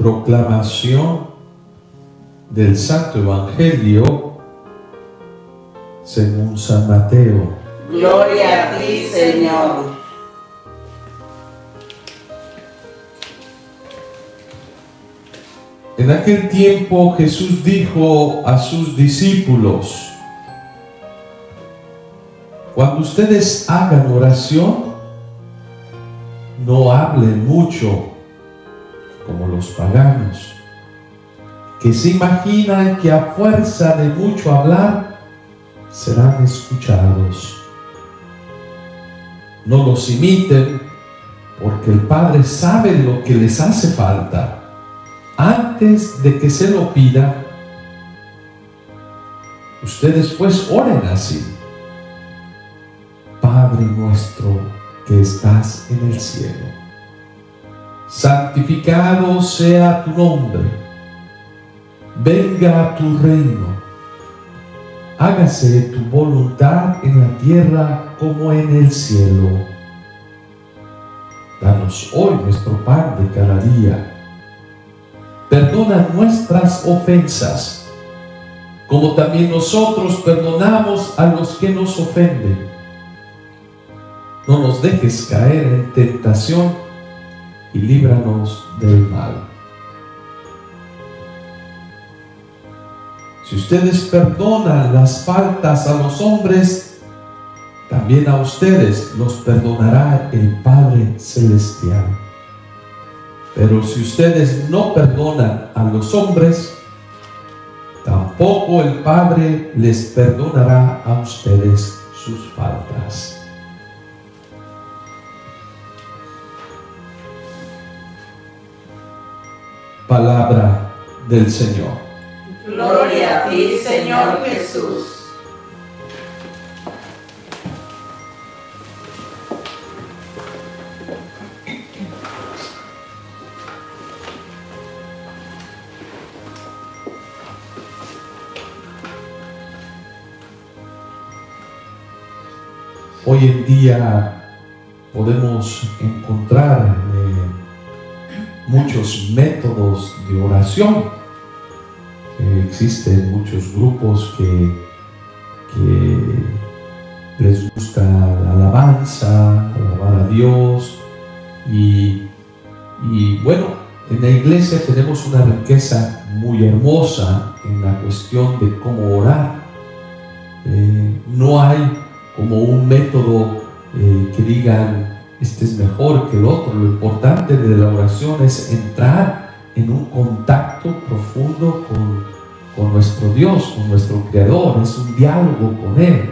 Proclamación del Santo Evangelio según San Mateo. Gloria a ti, Señor. En aquel tiempo Jesús dijo a sus discípulos: cuando ustedes hagan oración, no hablen mucho como los paganos, que se imaginan que a fuerza de mucho hablar serán escuchados. No los imiten, porque el Padre sabe lo que les hace falta antes de que se lo pidan. Ustedes pues oren así: Padre nuestro que estás en el cielo, santificado sea tu nombre, venga tu reino, hágase tu voluntad en la tierra como en el cielo. Danos hoy nuestro pan de cada día. Perdona nuestras ofensas, como también nosotros perdonamos a los que nos ofenden. No nos dejes caer en tentación y líbranos del mal. Si ustedes perdonan las faltas a los hombres, también a ustedes los perdonará el Padre Celestial. Pero si ustedes no perdonan a los hombres, tampoco el Padre les perdonará a ustedes sus faltas. Palabra del Señor. Gloria a ti, Señor Jesús. Hoy en día podemos encontrar muchos métodos de oración. Existen muchos grupos que les gusta la alabanza, alabar a Dios, y bueno, en la iglesia tenemos una riqueza muy hermosa en la cuestión de cómo orar. No hay como un método que digan este es mejor que el otro. Lo importante de la oración es entrar en un contacto profundo con nuestro Dios, con nuestro Creador. Es un diálogo con Él.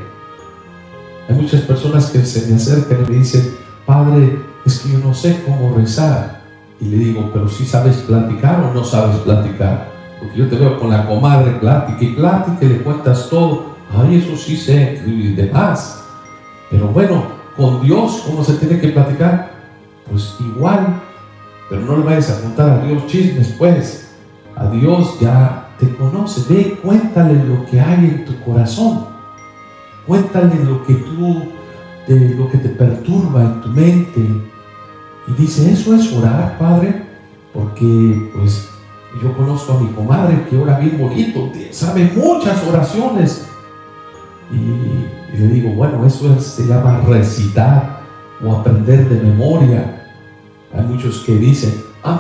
Hay muchas personas que se me acercan y me dicen: Padre, es que yo no sé cómo rezar. Y le digo: pero ¿sí sabes platicar o no sabes platicar? Porque yo te veo con la comadre, plática y plática, y le cuentas todo. Ay, eso sí sé y demás. Pero bueno, con Dios, ¿cómo se tiene que platicar? Pues igual. Pero no le vayas a contar a Dios chismes, pues. A Dios ya te conoce. Ve, cuéntale lo que hay en tu corazón. Cuéntale lo que te perturba en tu mente. Y dice: ¿eso es orar, Padre? Porque pues yo conozco a mi comadre que ora bien bonito, sabe muchas oraciones. Y le digo: bueno, eso se llama recitar o aprender de memoria. Hay muchos que dicen: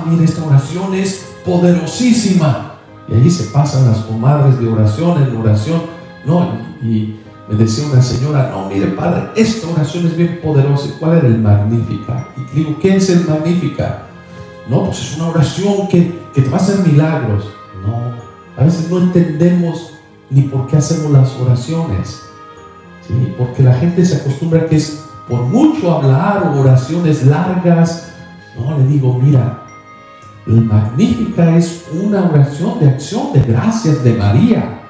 mira, esta oración es poderosísima, y ahí se pasan las comadres de oración en oración. No, y me decía una señora: no, mire, Padre, esta oración es bien poderosa. ¿Cuál era el Magnificat? Y digo: ¿qué es el Magnificat? No, pues es una oración que te va a hacer milagros. No, a veces no entendemos ni por qué hacemos las oraciones, ¿sí? Porque la gente se acostumbra que es por mucho hablar o oraciones largas. No, le digo: mira, el Magnificat es una oración de acción de gracias de María.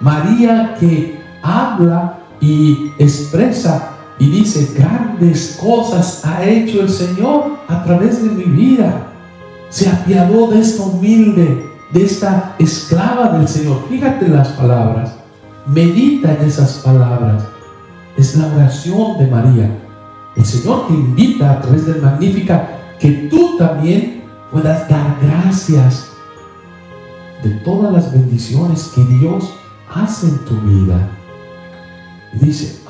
María que habla y expresa y dice: grandes cosas ha hecho el Señor a través de mi vida. Se apiadó de esta humilde, de esta esclava del Señor. Fíjate en las palabras, medita en esas palabras. Es la oración de María. El Señor te invita a través del Magnificat que tú también puedas dar gracias de todas las bendiciones que Dios hace en tu vida. Y dice,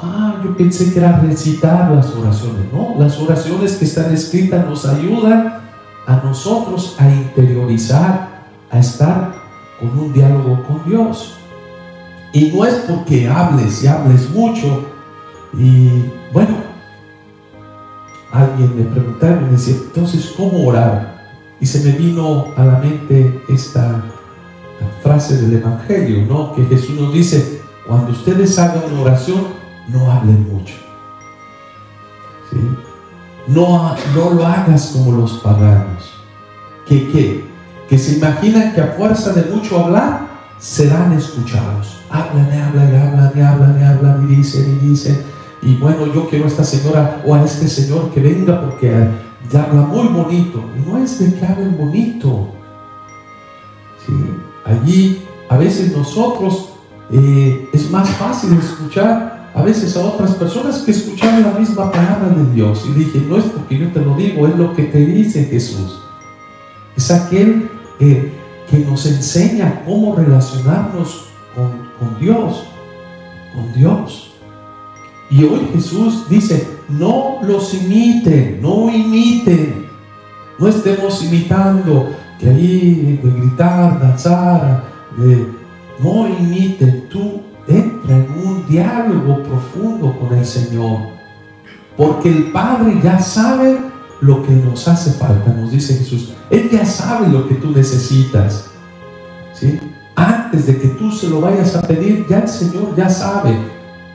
yo pensé que era recitar las oraciones. No, las oraciones que están escritas nos ayudan a nosotros a interiorizar, a estar con un diálogo con Dios. Y no es porque hables y hables mucho. Y bueno, alguien me preguntaba y me decía, entonces, ¿cómo orar? Y se me vino a la mente esta frase del Evangelio, ¿no? Que Jesús nos dice, cuando ustedes hagan una oración, no hablen mucho, ¿sí? No lo hagas como los paganos, que se imaginan que a fuerza de mucho hablar, serán escuchados. Hablan y dicen, y bueno, yo quiero a esta señora o a este señor que venga porque habla muy bonito. Y no es de que hablen bonito, ¿sí? Allí a veces nosotros es más fácil escuchar a veces a otras personas que escuchar la misma palabra de Dios. Y dije, no es porque yo te lo digo, es lo que te dice Jesús. Es aquel que nos enseña cómo relacionarnos con Dios. Y hoy Jesús dice, no los imiten, no estemos imitando, que ahí de gritar, danzar, no imiten. Tú entra en un diálogo profundo con el Señor, porque el Padre ya sabe lo que nos hace falta, nos dice Jesús. Él ya sabe lo que tú necesitas, ¿sí? Antes de que tú se lo vayas a pedir, ya el Señor ya sabe.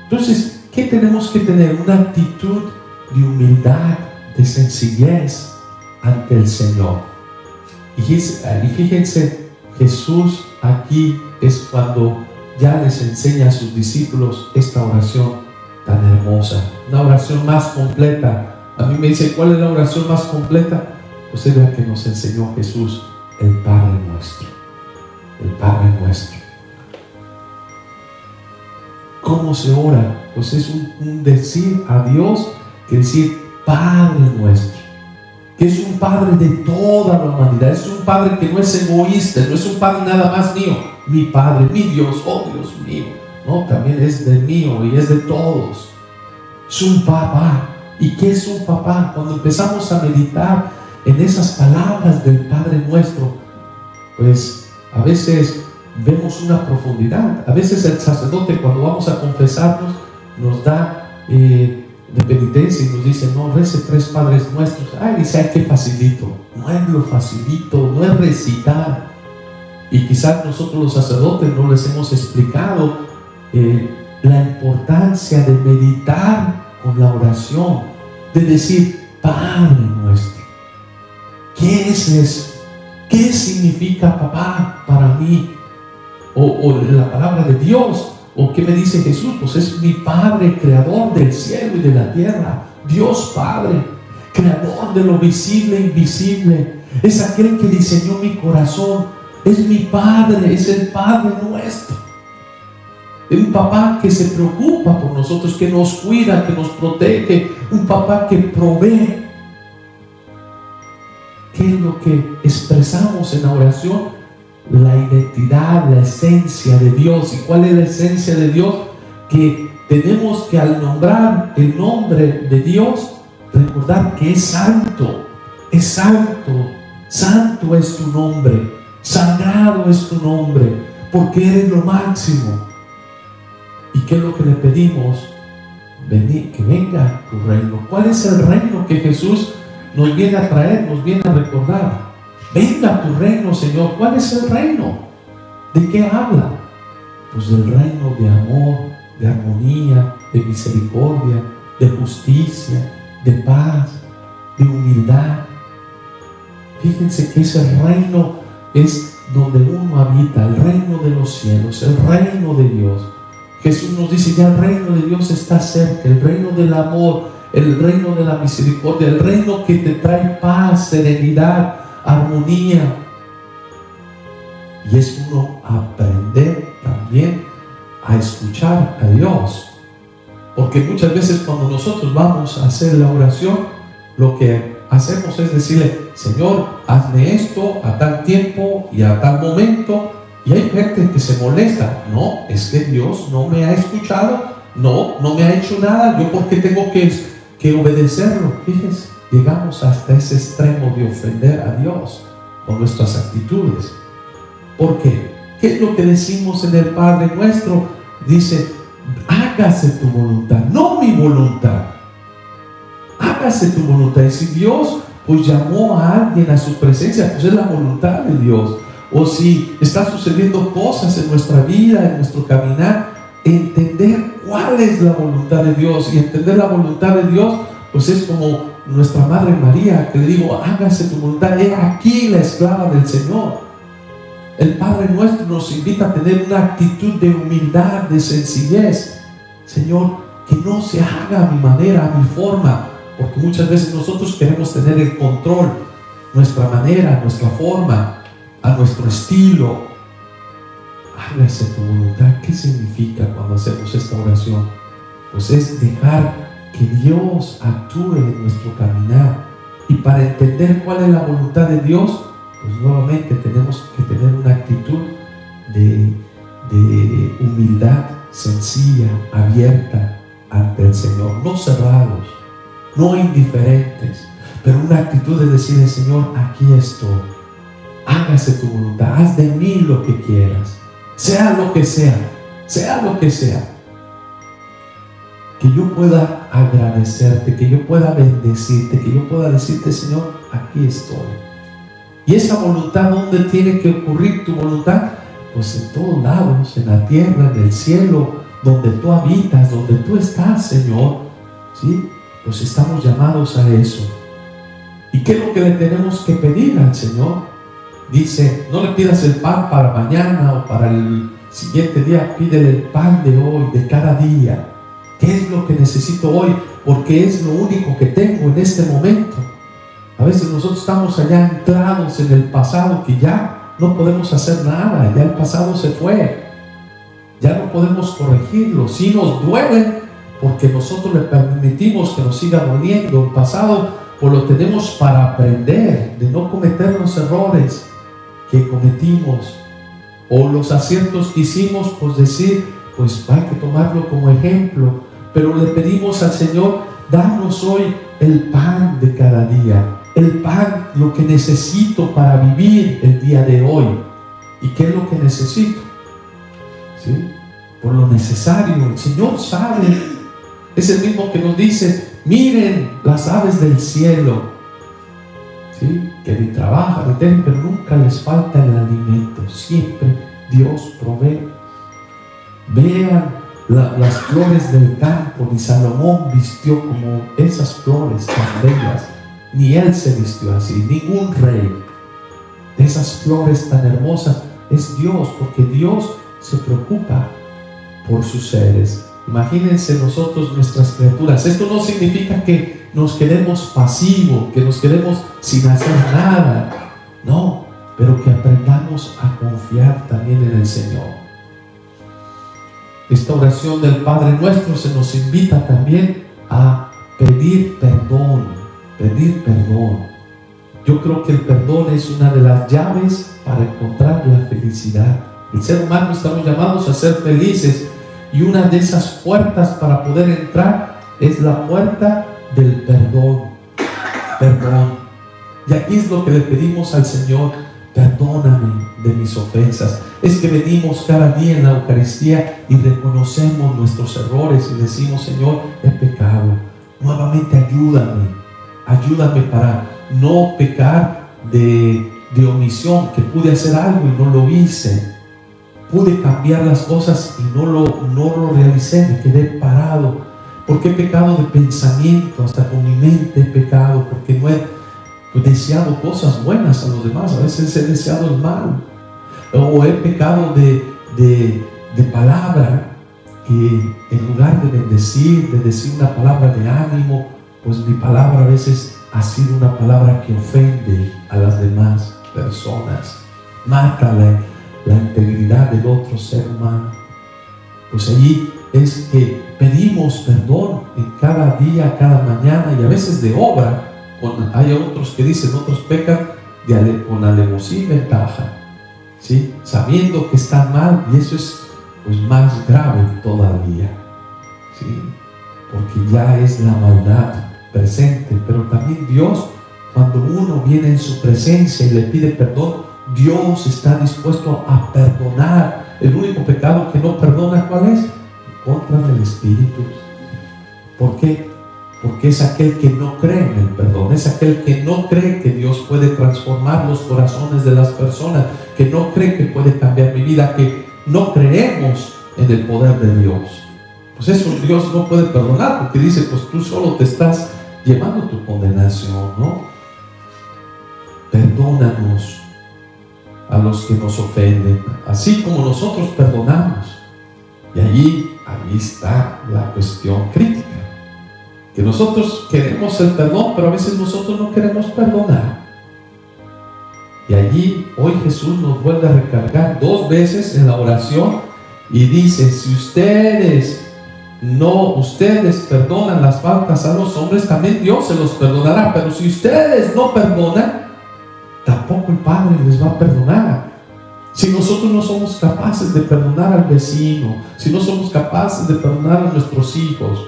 Entonces, ¿qué tenemos que tener? Una actitud de humildad, de sencillez ante el Señor. Y fíjense, Jesús aquí es cuando ya les enseña a sus discípulos esta oración tan hermosa, una oración más completa. A mí me dice, ¿cuál es la oración más completa? Pues es la que nos enseñó Jesús, el Padre Nuestro. El Padre Nuestro. ¿Cómo se ora? Pues es un decir a Dios, que decir Padre Nuestro, que es un Padre de toda la humanidad, es un Padre que no es egoísta, no es un Padre nada más mío, mi Padre, mi Dios, oh Dios mío, no, también es de mío y es de todos. Es un papá. ¿Y qué es un papá? Cuando empezamos a meditar en esas palabras del Padre Nuestro, pues a veces vemos una profundidad. A veces el sacerdote, cuando vamos a confesarnos, nos da de penitencia y nos dice, no, rece 3 Padres Nuestros. Dice, ay, qué facilito. No es lo facilito, no es recitar. Y quizás nosotros los sacerdotes no les hemos explicado la importancia de meditar con la oración, de decir Padre Nuestro. ¿Qué es eso? ¿Qué significa papá para mí? O la palabra de Dios. ¿O qué me dice Jesús? Pues es mi Padre, creador del cielo y de la tierra. Dios Padre, creador de lo visible e invisible. Es aquel que diseñó mi corazón. Es mi Padre, es el Padre nuestro. Es un papá que se preocupa por nosotros, que nos cuida, que nos protege. Un papá que provee. ¿Qué es lo que expresamos en la oración? La identidad, la esencia de Dios. ¿Y cuál es la esencia de Dios? Que tenemos que, al nombrar el nombre de Dios, recordar que es santo. Es santo. Santo es tu nombre. Sagrado es tu nombre. Porque eres lo máximo. ¿Y qué es lo que le pedimos? Que venga tu reino. ¿Cuál es el reino que Jesús nos viene a traer, nos viene a recordar? Venga tu reino, Señor. ¿Cuál es el reino? ¿De qué habla? Pues del reino de amor, de armonía, de misericordia, de justicia, de paz, de humildad. Fíjense que ese reino es donde uno habita, el reino de los cielos, el reino de Dios. Jesús nos dice, ya el reino de Dios está cerca, el reino del amor, el reino de la misericordia, el reino que te trae paz, serenidad, armonía. Y es uno aprender también a escuchar a Dios, porque muchas veces cuando nosotros vamos a hacer la oración, lo que hacemos es decirle, Señor, hazme esto a tal tiempo y a tal momento. Y hay gente que se molesta. No, es que Dios no me ha escuchado, no me ha hecho nada, yo por qué tengo que obedecerlo. Fíjense, llegamos hasta ese extremo de ofender a Dios con nuestras actitudes. ¿Por qué? ¿Qué es lo que decimos en el Padre Nuestro? Dice, hágase tu voluntad, no mi voluntad. Hágase tu voluntad. Y si Dios pues llamó a alguien a su presencia, pues es la voluntad de Dios. O si están sucediendo cosas en nuestra vida, en nuestro caminar, entender cuál es la voluntad de Dios. Y entender la voluntad de Dios, pues es como nuestra Madre María, que le digo, hágase tu voluntad. He aquí la esclava del Señor. El Padre Nuestro nos invita a tener una actitud de humildad, de sencillez. Señor, que no se haga a mi manera, a mi forma, porque muchas veces nosotros queremos tener el control, nuestra manera, nuestra forma, a nuestro estilo. Hágase tu voluntad. ¿Qué significa cuando hacemos esta oración? Pues es dejar que Dios actúe en nuestro caminar. Y para entender cuál es la voluntad de Dios, pues nuevamente tenemos que tener una actitud de humildad sencilla, abierta ante el Señor, no cerrados, no indiferentes, pero una actitud de decirle, Señor, aquí estoy, hágase tu voluntad, haz de mí lo que quieras, sea lo que sea, sea lo que sea, que yo pueda agradecerte, que yo pueda bendecirte, que yo pueda decirte, Señor, aquí estoy. Y esa voluntad, ¿dónde tiene que ocurrir tu voluntad? Pues en todos lados, en la tierra, en el cielo, donde tú habitas, donde tú estás, Señor, ¿sí? Pues estamos llamados a eso. ¿Y qué es lo que le tenemos que pedir al Señor? Dice, no le pidas el pan para mañana o para el siguiente día, pídele el pan de hoy, de cada día. ¿Qué es lo que necesito hoy? Porque es lo único que tengo en este momento. A veces nosotros estamos allá anclados en el pasado, que ya no podemos hacer nada, ya el pasado se fue, ya no podemos corregirlo. Sí nos duele porque nosotros le permitimos que nos siga doliendo. El pasado pues lo tenemos para aprender, de no cometer los errores que cometimos o los aciertos que hicimos, pues decir, pues hay que tomarlo como ejemplo. Pero le pedimos al Señor, danos hoy el pan de cada día, el pan, lo que necesito para vivir el día de hoy. ¿Y qué es lo que necesito? ¿Sí? Por lo necesario. El Señor sabe. Es el mismo que nos dice, miren las aves del cielo, ¿sí? Que ni trabajan ni tienen, pero nunca les falta el alimento. Siempre Dios provee. Vean las flores del campo. Ni Salomón vistió como esas flores tan bellas, ni él se vistió así, ningún rey. De esas flores tan hermosas es Dios, porque Dios se preocupa por sus seres. Imagínense nosotros, nuestras criaturas. Esto no significa que nos quedemos pasivos, que nos quedemos sin hacer nada, no, pero que aprendamos a confiar también en el Señor. Esta oración del Padre Nuestro se nos invita también a pedir perdón, pedir perdón. Yo creo que el perdón es una de las llaves para encontrar la felicidad. El ser humano estamos llamados a ser felices, y una de esas puertas para poder entrar es la puerta del perdón. Perdón. Y aquí es lo que le pedimos al Señor: perdóname de mis ofensas. Es que venimos cada día en la Eucaristía y reconocemos nuestros errores y decimos, Señor, he pecado. Nuevamente ayúdame para no pecar de omisión, que pude hacer algo y no lo hice. Pude cambiar las cosas y no lo realicé, me quedé parado. Porque he pecado de pensamiento, hasta con mi mente he pecado, porque no he deseado cosas buenas a los demás. A veces he deseado el mal. O he pecado de palabra, que en lugar de bendecir, de decir una palabra de ánimo, pues mi palabra a veces ha sido una palabra que ofende a las demás personas, mata la integridad del otro ser humano. Pues allí es que pedimos perdón en cada día, cada mañana, y a veces de obra, hay otros que dicen, otros pecan con alevosía y ventaja, ¿sí? Sabiendo que están mal, y eso es pues más grave todavía, ¿sí? Porque ya es la maldad presente. Pero también Dios, cuando uno viene en su presencia y le pide perdón, Dios está dispuesto a perdonar. El único pecado que no perdona, ¿cuál es? Contra el Espíritu. ¿Por qué? Porque es aquel que no cree en el perdón, es aquel que no cree que Dios puede transformar los corazones de las personas, que no cree que puede cambiar mi vida, que no creemos en el poder de Dios. Pues eso Dios no puede perdonar, porque dice, pues tú solo te estás llevando tu condenación, ¿no? Perdónanos a los que nos ofenden, así como nosotros perdonamos. Y ahí está la cuestión crítica, que nosotros queremos el perdón, pero a veces nosotros no queremos perdonar. Y allí hoy Jesús nos vuelve a recargar 2 veces en la oración y dice, si ustedes perdonan las faltas a los hombres, también Dios se los perdonará. Pero si ustedes no perdonan, tampoco el Padre les va a perdonar. Si nosotros no somos capaces de perdonar al vecino, si no somos capaces de perdonar a nuestros hijos,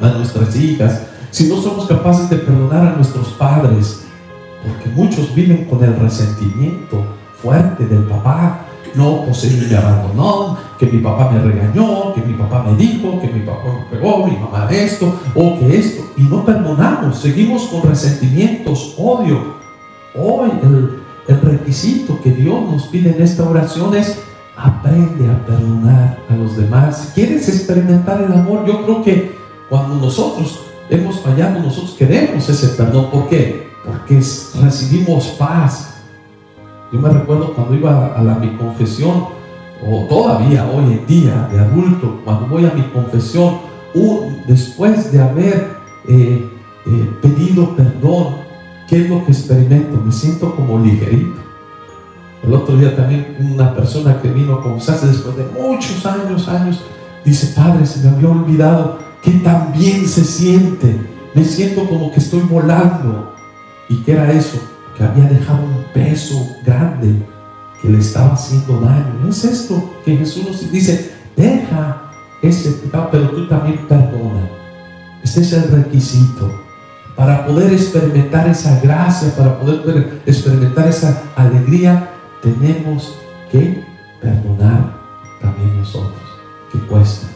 a nuestras hijas, si no somos capaces de perdonar a nuestros padres, porque muchos viven con el resentimiento fuerte del papá. No, pues él me abandonó, que mi papá me regañó, que mi papá me dijo, que mi papá me pegó, mi mamá esto, o que esto, y no perdonamos, seguimos con resentimientos, odio. Hoy el requisito que Dios nos pide en esta oración es: aprende a perdonar a los demás. Si quieres experimentar el amor, yo creo que cuando nosotros hemos fallado, nosotros queremos ese perdón. ¿Por qué? Porque recibimos paz. Yo me recuerdo cuando iba a mi confesión, o todavía hoy en día de adulto, cuando voy a mi confesión, después de haber pedido perdón, ¿qué es lo que experimento? Me siento como ligerito. El otro día también una persona que vino a confesarse después de muchos años, dice: Padre, se me había olvidado que tan bien se siente, me siento como que estoy volando. ¿Y qué era eso? Que había dejado un peso grande que le estaba haciendo daño. ¿No es esto que Jesús nos dice? Deja ese pecado, pero tú también perdona. Este es el requisito para poder experimentar esa gracia, para poder experimentar esa alegría. Tenemos que perdonar también nosotros, que cuesta.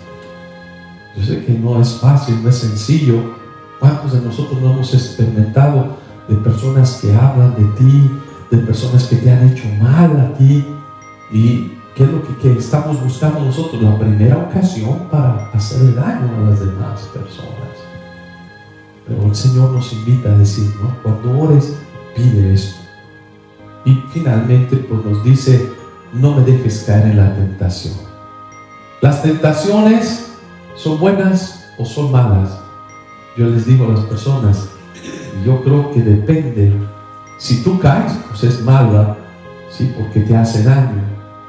Yo sé que no es fácil, no es sencillo. ¿Cuántos de nosotros no hemos experimentado de personas que hablan de ti, de personas que te han hecho mal a ti? ¿Y qué es lo que estamos buscando nosotros? La primera ocasión para hacerle daño a las demás personas. Pero el Señor nos invita a decir, ¿no? Cuando ores, pide esto. Y finalmente pues nos dice: no me dejes caer en la tentación. Las tentaciones son buenas o son malas. Yo les digo a las personas, yo creo que depende. Si tú caes, pues es mala, ¿sí? Porque te hace daño.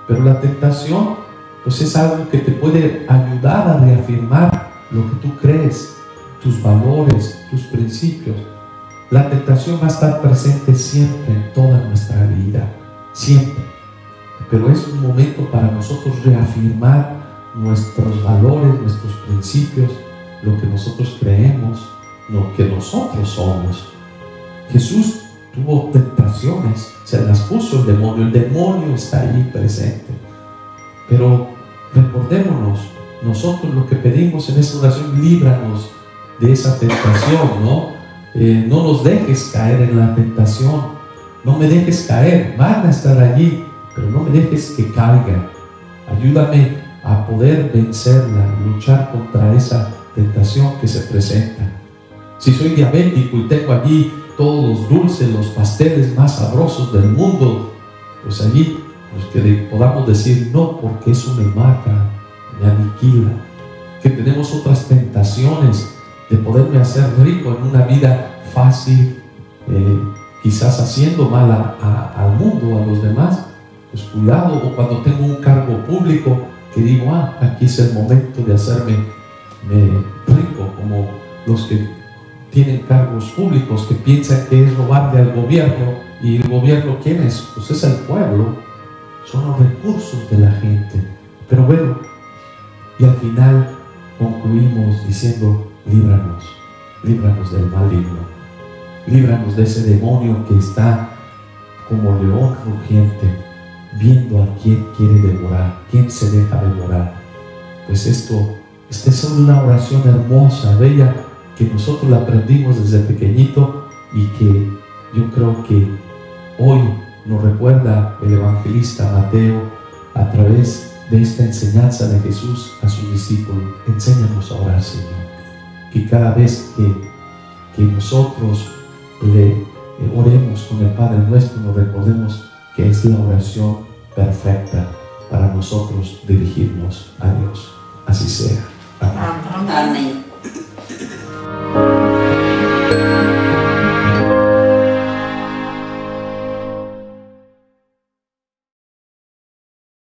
Pero la tentación, pues es algo que te puede ayudar a reafirmar lo que tú crees, tus valores, tus principios. La tentación va a estar presente siempre en toda nuestra vida, siempre. Pero es un momento para nosotros reafirmar nuestros valores, nuestros principios, lo que nosotros creemos, lo que nosotros somos. Jesús tuvo tentaciones, se las puso el demonio está ahí presente. Pero recordémonos, nosotros lo que pedimos en esa oración: líbranos de esa tentación, ¿no? No nos dejes caer en la tentación, no me dejes caer, van a estar allí, pero no me dejes que caiga. Ayúdame a poder vencerla, luchar contra esa tentación que se presenta. Si soy diabético y tengo allí todos los dulces, los pasteles más sabrosos del mundo, pues allí pues que podamos decir no, porque eso me mata, me aniquila. Que tenemos otras tentaciones de poderme hacer rico en una vida fácil, quizás haciendo mal al mundo, a los demás. Pues cuidado. O cuando tengo un cargo público, que digo: aquí es el momento de hacerme rico, como los que tienen cargos públicos, que piensan que es robarle al gobierno. ¿Y el gobierno quién es? Pues es el pueblo, son los recursos de la gente. Pero bueno, y al final concluimos diciendo: líbranos del maligno, líbranos de ese demonio que está como león rugiente, viendo a quién quiere devorar, quién se deja devorar. Pues esta es una oración hermosa, bella, que nosotros la aprendimos desde pequeñito y que yo creo que hoy nos recuerda el evangelista Mateo a través de esta enseñanza de Jesús a sus discípulos. Enséñanos a orar, Señor, que cada vez que nosotros oremos con el Padre Nuestro, nos recordemos que es la oración perfecta para nosotros dirigirnos a Dios. Así sea. Amén. Amén.